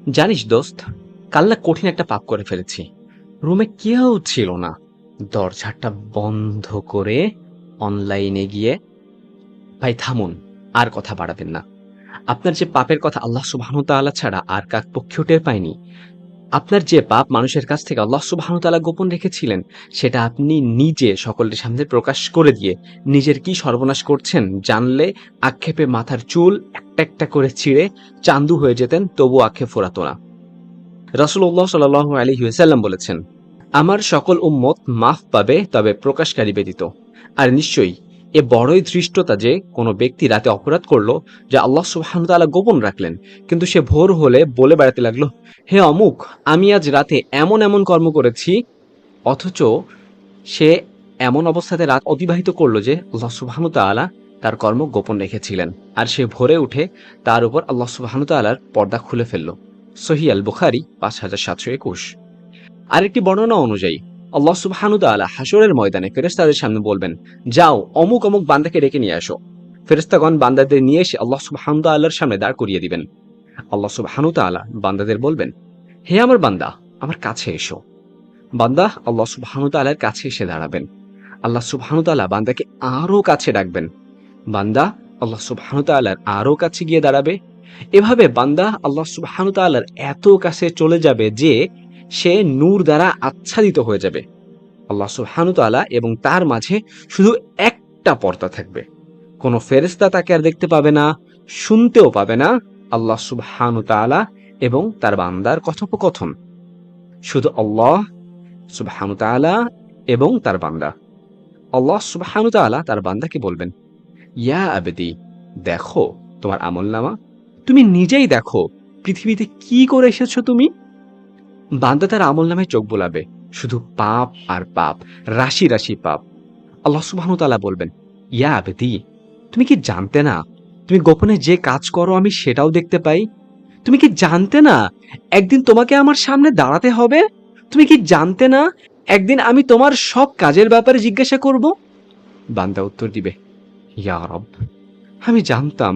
জানিস দোস্ত, কাল না কঠিন একটা পাপ করে ফেলেছি। রুমে কেউ ছিল না, দরজাটা বন্ধ করে অনলাইনে গিয়ে, ভাই থামুন, আর কথা বাড়াবেন না। আপনার যে পাপের কথা আল্লাহ সুবহানাহু ওয়া তাআলা ছাড়া আর কাক পক্ষেও টের পায়নি। আপনার যে পাপ মানুষের কাছ থেকে আল্লাহ সুবহানাহু ওয়া তাআলা গোপন রেখেছিলেন, সেটা আপনি নিজে সকলের সামনে প্রকাশ করে দিয়ে নিজের কি সর্বনাশ করছেন জানলে আক্ষেপে মাথার চুল একটা একটা করে ছিঁড়ে চান্দু হয়ে যেতেন, তবু আক্ষেপ ফোরাতো না। রাসূলুল্লাহ সাল্লাল্লাহু আলাইহি ওয়াসাল্লাম বলেছেন, আমার সকল উম্মত মাফ পাবে, তবে প্রকাশকারী ব্যতীত। আর নিশ্চয়ই এ বড়ই ধৃষ্টতা যে কোনো ব্যক্তি রাতে অপরাধ করলো, যা আল্লাহ সুবহানাহু ওয়া তাআলা গোপন রাখলেন, কিন্তু সে ভোর হলে বলে বেড়াতে লাগলো, হে অমুক, আমি আজ রাতে এমন এমন কর্ম করেছি, অথচ সে এমন অবস্থাতে রাত অতিবাহিত করলো যে আল্লাহ সুবহানাহু ওয়া তাআলা তার কর্ম গোপন রেখেছিলেন। আর সে ভোরে উঠে তার উপর আল্লাহ সুবহানাহু ওয়া তাআলার পর্দা খুলে ফেলল। সহিহ আল বুখারী 5721। আরেকটি বর্ণনা অনুযায়ী আল্লাহ সুবহানাহু ওয়া তাআলা হাসরের ময়দানে ফেরেশতাদের সামনে বলবেন, যাও অমুক অমুক বান্দাকে ডেকে নিয়ে আসো। ফেরেশতাগণ বান্দাদের নিয়ে এসে আল্লাহ সুবহানাহু ওয়া তাআলার সামনে দাঁড় করিয়ে দিবেন। আল্লাহ সুবহানাহু ওয়া তাআলা বান্দাদের বলবেন, হে আমার বান্দা, আমার কাছে এসো। বান্দা আল্লাহ সুবহানাহু ওয়া তাআলার কাছে এসে দাঁড়াবেন। আল্লাহ সুবহানাহু ওয়া তাআলা বান্দাকে আরো কাছে ডাকবেন। বান্দা আল্লাহ সুবহানাহু ওয়া তাআলার আরো কাছে গিয়ে দাঁড়াবে। এভাবে বান্দা আল্লাহ সুবহানাহু ওয়া তাআলার এত কাছে চলে যাবে যে সে নূর দ্বারা আচ্ছাদিত হয়ে যাবে। আল্লাহ সুবহানাহু ওয়া তাআলা এবং তার মাঝে শুধু একটা পর্দা থাকবে। কোনো ফেরেশতা তাকে আর দেখতে পাবে না, শুনতেও পাবে না আল্লাহ সুবহানাহু ওয়া তাআলা এবং তার বান্দার কথোপকথন। শুধু আল্লাহ সুবহানাহু ওয়া তাআলা এবং তার বান্দা। আল্লাহ সুবহানাহু ওয়া তাআলা তার বান্দাকে বলবেন, ইয়া আবদি, দেখো তোমার আমলনামা, তুমি নিজেই দেখো পৃথিবীতে কি করে এসেছো তুমি। বান্দা তার আমলনামায় চোখ বোলাবে, শুধু পাপ আর পাপ, রাশি রাশি পাপ। আল্লাহ সুবহানাহু ওয়া তাআলা বলবেন, ইয়া আবদি, তুমি কি জানতে না তুমি গোপনে যে কাজ করো আমি সেটাও দেখতে পাই? তুমি কি জানতে না একদিন তোমাকে আমার সামনে দাঁড়াতে হবে? তুমি কি জানতে না একদিন আমি তোমার সব কাজের ব্যাপারে জিজ্ঞাসা করব? বান্দা উত্তর দিবে, ইয়া রব, আমি জানতাম,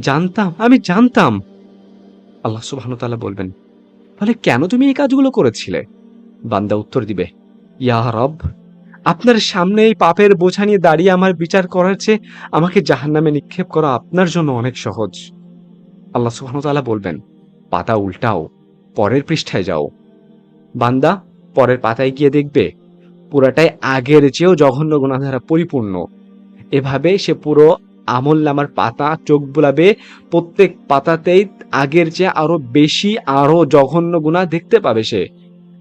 জানতাম, আমি জানতাম। আল্লাহ সুবহানাহু ওয়া তাআলা বলবেন, তাহলে কেন তুমি এই কাজগুলো করেছিলে? বান্দা উত্তর দিবে, ইয়া রব, আপনার সামনে এই পাপের বোঝা নিয়ে দাঁড়িয়ে আমার বিচার করার চেয়ে আমাকে জাহান্নামে নিক্ষেপ করা আপনার জন্য অনেক সহজ। আল্লাহ সুবহানাহু ওয়া তাআলা বলবেন, পাতা উল্টাও, পরের পৃষ্ঠায় যাও। বান্দা পরের পাতায় গিয়ে দেখবে পুরাটাই আগের চেয়েও জঘন্য গুনাহ দ্বারা পরিপূর্ণ। এভাবে সে পুরো আমলনামার পাতা চোখ বুলাবে, প্রত্যেক পাতাতেই আগের চেয়ে আরো বেশি, আরো জঘন্য গুনাহ দেখতে পাবে সে।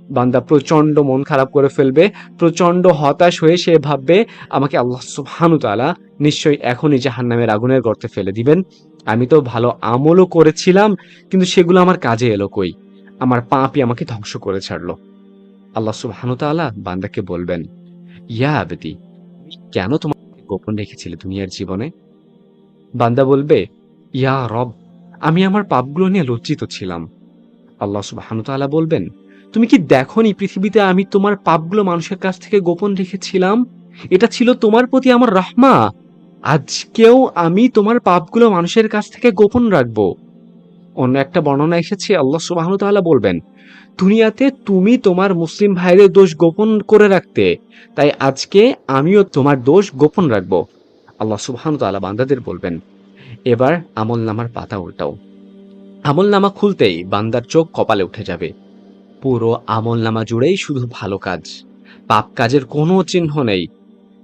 বান্দা প্রচন্ড মন খারাপ করে ফেলবে, প্রচন্ড হতাশ হয়ে সে ভাববে, আমাকে আল্লাহ সুবহানাহু ওয়া তাআলা নিশ্চয়ই এখনই জাহান্নামের আগুনের গর্তে ফেলে দিবেন। আমি তো ভালো আমলও করেছিলাম, কিন্তু সেগুলো আমার কাজে এলো কই? আমার পাপই আমাকে ধ্বংস করে ছাড়লো। আল্লাহ সুবহানাহু ওয়া তাআলা বান্দাকে বলবেন, ইয়া আবদি, কেন তোমাকে গোপন রেখেছিলে দুনিয়ার জীবনে? বান্দা বলবে, ইয়া রব, আমি আমার পাপগুলো নিয়ে লজ্জিত ছিলাম। আল্লাহ সুবহানাহু ওয়া তাআলা বলবেন, তুমি কি দেখোনি পৃথিবীতে আমি তোমার পাপগুলো মানুষের কাছ থেকে গোপন রেখেছিলাম? এটা ছিল তোমার প্রতি আমার রাহমা। আজকেও আমি তোমার পাপগুলো মানুষের কাছ থেকে গোপন রাখবো। অন্য একটা বর্ণনা এসেছে আল্লাহ সুবহানাহু ওয়া তাআলা বলবেন, দুনিয়াতে তুমি তোমার মুসলিম ভাইদের দোষ গোপন করে রাখতে, তাই আজকে আমিও তোমার দোষ গোপন রাখবো। আল্লাহ সুবহানাহু ওয়া তাআলা বান্দাদের বলবেন, এবার আমলনামার পাতা উল্টাও। আমলনামা খুলতেই বান্দার চোখ কপালে উঠে যাবে। পুরো আমলনামা জুড়েই শুধু ভালো কাজ, পাপ কাজের কোনো চিহ্ন নেই।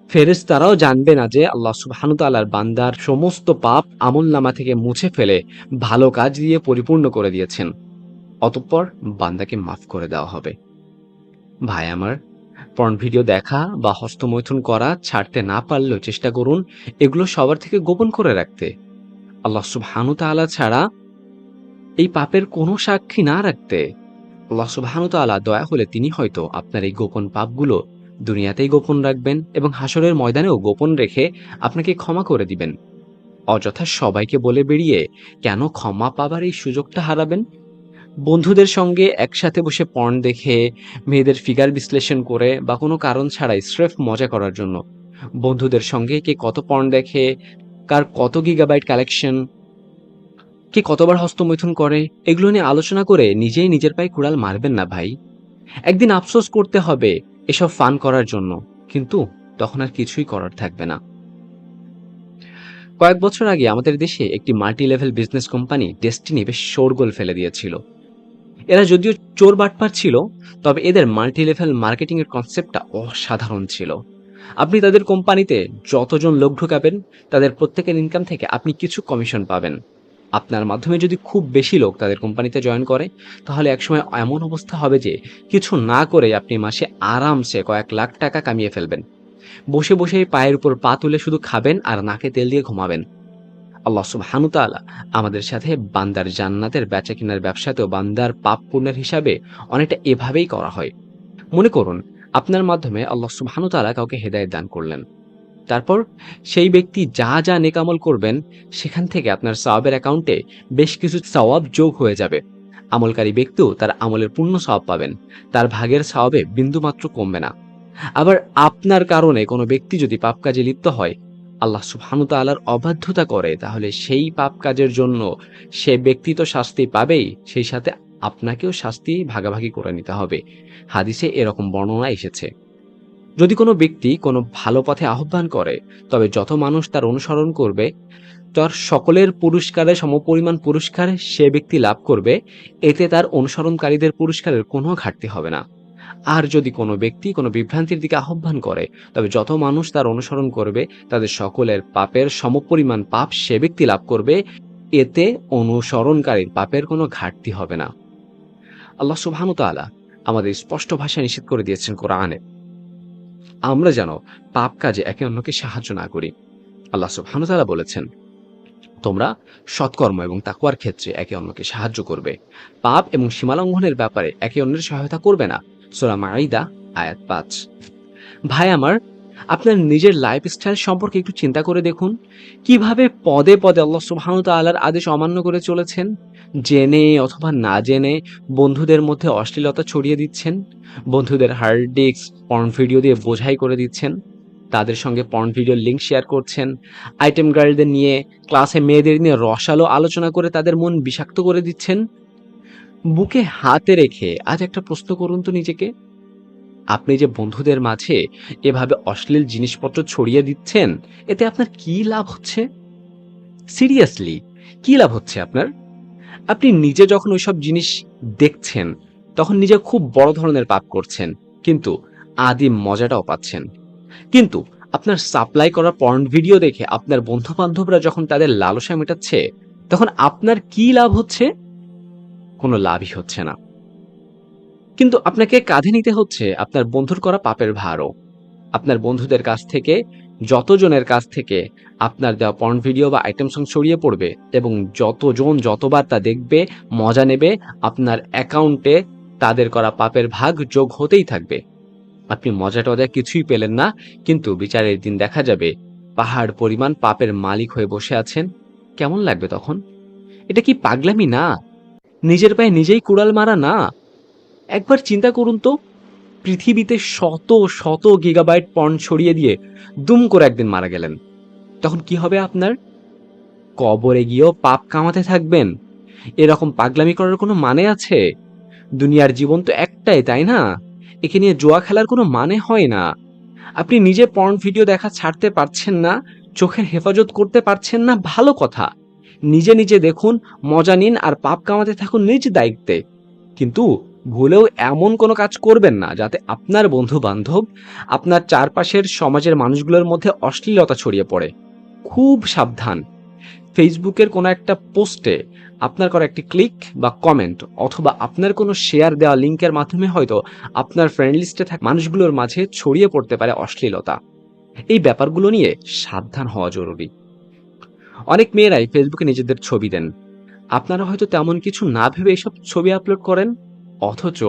ফেরেশতারাও জানবে না যে আল্লাহ সুবহানাহু ওয়া তাআলার বান্দার সমস্ত পাপ আমলনামা থেকে মুছে ফেলে ভালো কাজ দিয়ে পরিপূর্ণ করে দিয়েছেন। অতঃপর বান্দাকে মাফ করে দেওয়া হবে। ভাই আমার, পর্ন ভিডিও দেখা বা হস্তমৈথুন করা ছাড়তে না পারলেও চেষ্টা করুন এগুলো সবার থেকে গোপন করে রাখতে। আল্লাহ সুবহানাহু ওয়া তাআলা ছাড়া এই পাপের কোনো সাক্ষী না রাখতে। আল্লাহ সুবহানাহু ওয়া তাআলা দয়া হলে তিনি হয়তো আপনার এই গোপন পাপগুলো দুনিয়াতেই গোপন রাখবেন এবং হাসরের ময়দানেও গোপন রেখে আপনাকে ক্ষমা করে দিবেন। অযথা সবাইকে বলে বেরিয়ে কেন ক্ষমা পাবার এই সুযোগটা হারাবেন? বন্ধুদের সঙ্গে একসাথে বসে পর্ন দেখে, মেয়েদের ফিগার বিশ্লেষণ করে বা কোনো কারণ ছাড়াই স্রেফ মজা করার জন্য বন্ধুদের সঙ্গে কে কত পর্ন দেখে, কার কত গিগাবাইট কালেকশন, কে কতবার হস্তমৈথুন করে, এগুলো নিয়ে আলোচনা করে নিজেই নিজের পায়ে কুড়াল মারবেন না ভাই। একদিন আফসোস করতে হবে এসব ফান করার জন্য, কিন্তু তখন আর কিছুই করার থাকবে না। কয়েক বছর আগে আমাদের দেশে একটি multi level business company destiny বেশ শোরগোল ফেলে দিয়েছিল। এরা যদিও চোর বাটপার ছিল, তবে এদের মাল্টি লেভেল মার্কেটিং এর কনসেপ্টটা অসাধারণ ছিল। আপনি তাদের কোম্পানিতে যতজন লোক ঢুকাবেন, তাদের প্রত্যেকের ইনকাম থেকে আপনি কিছু কমিশন পাবেন। আপনার মাধ্যমে যদি খুব বেশি লোক তাদের কোম্পানিতে জয়েন করে, তাহলে একসময় এমন অবস্থা হবে যে কিছু না করে আপনি মাসে আরামসে কয়েক লাখ টাকা কামিয়ে ফেলবেন। বসে বসে পায়ের উপর পা তুলে শুধু খাবেন আর নাকে তেল দিয়ে ঘুমাবেন। আল্লাহ সুবহানাহু ওয়া তাআলা আমাদের সাথে বান্দার জান্নাতের বেচা কেনার ব্যবসাতেও বান্দার পাপ পুণ্যের হিসাবে অনেকটা এভাবেই করা হয়। মনে করুন, আপনার মাধ্যমে আল্লাহ সুবহানাহু ওয়া তাআলা কাউকে হেদায়েত দান করলেন। তারপর সেই ব্যক্তি যা যা নেক আমল করবেন, সেখান থেকে আপনার সওয়াবের অ্যাকাউন্টে বেশ কিছু সওয়াব যোগ হয়ে যাবে। আমলকারী ব্যক্তিও তার আমলের পূর্ণ সওয়াব পাবেন, তার ভাগের সওয়াবে বিন্দুমাত্র কমবে না। আবার আপনার কারণে কোনো ব্যক্তি যদি পাপ কাজে লিপ্ত হয়, আল্লাহ সুবহানাহু ওয়া তাআলার অবাধ্যতা করে, তাহলে সেই পাপ কাজের জন্য সে ব্যক্তি তো শাস্তি পাবেই, সেই সাথে আপনাকেও শাস্তি ভাগাভাগি করে নিতে হবে। হাদিসে এরকম বর্ণনা এসেছে। যদি কোনো ব্যক্তি কোনো ভালো পথে আহ্বান করে, তবে যত মানুষ তার অনুসরণ করবে, তার সকলের পুরস্কারে সমপরিমাণ পুরস্কার সে ব্যক্তি লাভ করবে। এতে তার অনুসরণকারীদের পুরস্কারের কোনো ঘাটতি হবে না। আর যদি কোনো ব্যক্তি কোনো বিভ্রান্তির দিকে আহ্বান করে, তবে যত মানুষ তার অনুসরণ করবে, তাদের সকলের পাপের সমপরিমাণ পাপ সে ব্যক্তি লাভ করবে। এতে অনুসরণকারীর পাপের কোনো ঘাটতি হবে না। আল্লাহ সুবহানাহু ওয়া তাআলা আমাদের স্পষ্ট ভাষায় নিষেধ করে দিয়েছেন কোরআনে, আমরা যেন পাপ কাজে একে অন্যকে সাহায্য না করি। আল্লাহ সুবহানাহু ওয়া তাআলা বলেছেন, তোমরা সৎকর্ম এবং তাকওয়ার ক্ষেত্রে একে অন্যকে সাহায্য করবে, পাপ এবং সীমালঙ্ঘনের ব্যাপারে একে অন্যের সহায়তা করবে না। সূরা মাঈদা আয়াত ৫। ভাই আমার, আপনার নিজের লাইফস্টাইল সম্পর্কে একটু চিন্তা করে দেখুন, কিভাবে পদে পদে আল্লাহ সুবহানাহু ওয়া তাআলার আদেশ অমান্য করে চলেছেন। জেনে অথবা না জেনে বন্ধুদের মধ্যে অশ্লীলতা ছড়িয়ে দিচ্ছেন, বন্ধুদের হার্ড ডিস্ক পর্ন ভিডিও দিয়ে বোঝাই করে দিচ্ছেন, তাদের সঙ্গে পর্ন ভিডিওর লিঙ্ক শেয়ার করছেন, আইটেম গার্লদের নিয়ে ক্লাসে মেয়েদের নিয়ে রসালো আলোচনা করে তাদের মন বিষাক্ত করে দিচ্ছেন। বুকে হাতে রেখে আজ একটা প্রশ্ন করুন তো নিজেকে, আপনি যে বন্ধুদের মাঝে এভাবে অশ্লীল জিনিসপত্র ছড়িয়ে দিচ্ছেন, এতে আপনার কি লাভ হচ্ছে? সিরিয়াসলি, কি লাভ হচ্ছে আপনার? আপনি নিজে যখন ওইসব জিনিস দেখছেন, তখন নিজে খুব বড় ধরনের পাপ করছেন, কিন্তু আদিম মজাটাও পাচ্ছেন। কিন্তু আপনার সাপ্লাই করা পর্ন ভিডিও দেখে আপনার বন্ধু বান্ধবরা যখন তাদের লালসা মেটাচ্ছে, তখন আপনার কি লাভ হচ্ছে? কোনো লাভই হচ্ছে না। কিন্তু আপনাকে কাঁধে নিতে হচ্ছে আপনার বন্ধুর করা পাপের ভারও। আপনার বন্ধুদের কাছ থেকে, যতজনের কাছ থেকে আপনার দেওয়া পর্ন ভিডিও বা আইটেম সং ছড়িয়ে পড়বে, এবং যতজন যতবার তা দেখবে, মজা নেবে, আপনার অ্যাকাউন্টে তাদের করা পাপের ভাগ যোগ হতেই থাকবে। আপনি মজা টজা কিছুই পেলেন না, কিন্তু বিচারের দিন দেখা যাবে পাহাড় পরিমাণ পাপের মালিক হয়ে বসে আছেন। কেমন লাগবে তখন? এটা কি পাগলামি না? নিজের পায়ে নিজেই কুড়াল মারা না? একবার চিন্তা করুন তো, পৃথিবীতে শত শত গিগাবাইট পর্ন ছড়িয়ে দিয়ে দুম করে একদিন মারা গেলেন, তখন কি হবে আপনার? কবরে গিয়েও পাপ কামাতে থাকবেন? এরকম পাগলামি করার কোনো মানে আছে? দুনিয়ার জীবন তো একটাই, তাই না? একে নিয়ে জুয়া খেলার কোনো মানে হয় না। আপনি নিজে পর্ন ভিডিও দেখা ছাড়তে পারছেন না, চোখের হেফাজত করতে পারছেন না, ভালো কথা। নিজে নিজে দেখুন, মজা নিন আর পাপ কামাতে থাকুন নিজ দায়িত্বে। কিন্তু ভুলেও এমন কোনো কাজ করবেন না যাতে আপনার বন্ধু বান্ধব, আপনার চারপাশের সমাজের মানুষগুলোর মধ্যে অশ্লীলতা ছড়িয়ে পড়ে। খুব সাবধান। ফেসবুকের কোনো একটা পোস্টে আপনার করা একটি ক্লিক বা কমেন্ট, অথবা আপনার কোনো শেয়ার দেওয়া লিঙ্কের মাধ্যমে হয়তো আপনার ফ্রেন্ড লিস্টে থাকা মানুষগুলোর মাঝে ছড়িয়ে পড়তে পারে অশ্লীলতা। এই ব্যাপারগুলো নিয়ে সাবধান হওয়া জরুরি। অনেক মেয়েরাই ফেসবুকে নিজেদের ছবি দেন, আপনারা হয়তো তেমন কিছু না ভেবে এসব ছবি আপলোড করেন, অথচ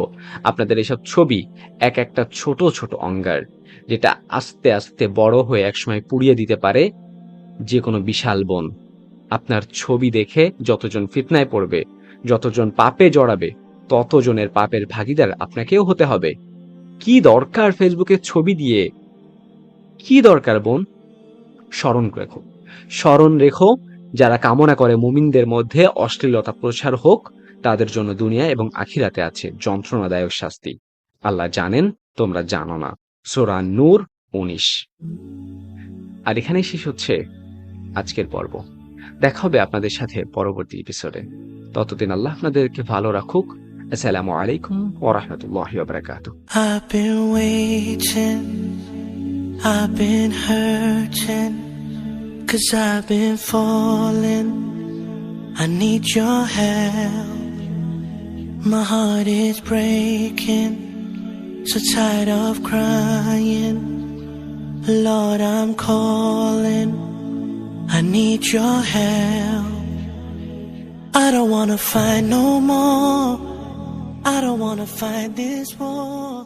আপনাদের এসব ছবি এক একটা ছোট ছোট অঙ্গার, যেটা আস্তে আস্তে বড় হয়ে একসময় পুড়িয়ে দিতে পারে যে কোনো বিশাল বন। আপনার ছবি দেখে যতজন ফিতনায় পড়বে, যতজন পাপে জড়াবে, ততজনের পাপের ভাগীদার আপনাকেও হতে হবে। কি দরকার ফেসবুকে ছবি দিয়ে? কি দরকার বোন? স্মরণ রেখো, স্মরণ রেখো, যারা কামনা করে মুমিনদের মধ্যে অশ্লীলতা প্রচার হোক, তাদের জন্য দুনিয়া এবং আখিরাতে আছে যন্ত্রণাদায়ক শাস্তি। আল্লাহ জানেন, তোমরা জানো না। সূরা নূর 19। আর এখানেই শেষ হচ্ছে আজকের পর্ব। দেখা হবে আপনাদের সাথে পরবর্তী এপিসোডে। ততদিন আল্লাহ আপনাদেরকে ভালো রাখুক। আসসালামু আলাইকুম ওয়া রাহমাতুল্লাহি ওয়া বারাকাতুহু। I've been waiting, I've been hurting, 'cause I've been falling. I need your help. My heart is breaking, so tired of crying. Lord, I'm calling, I need your help. I don't wanna fight no more, I don't wanna fight this war.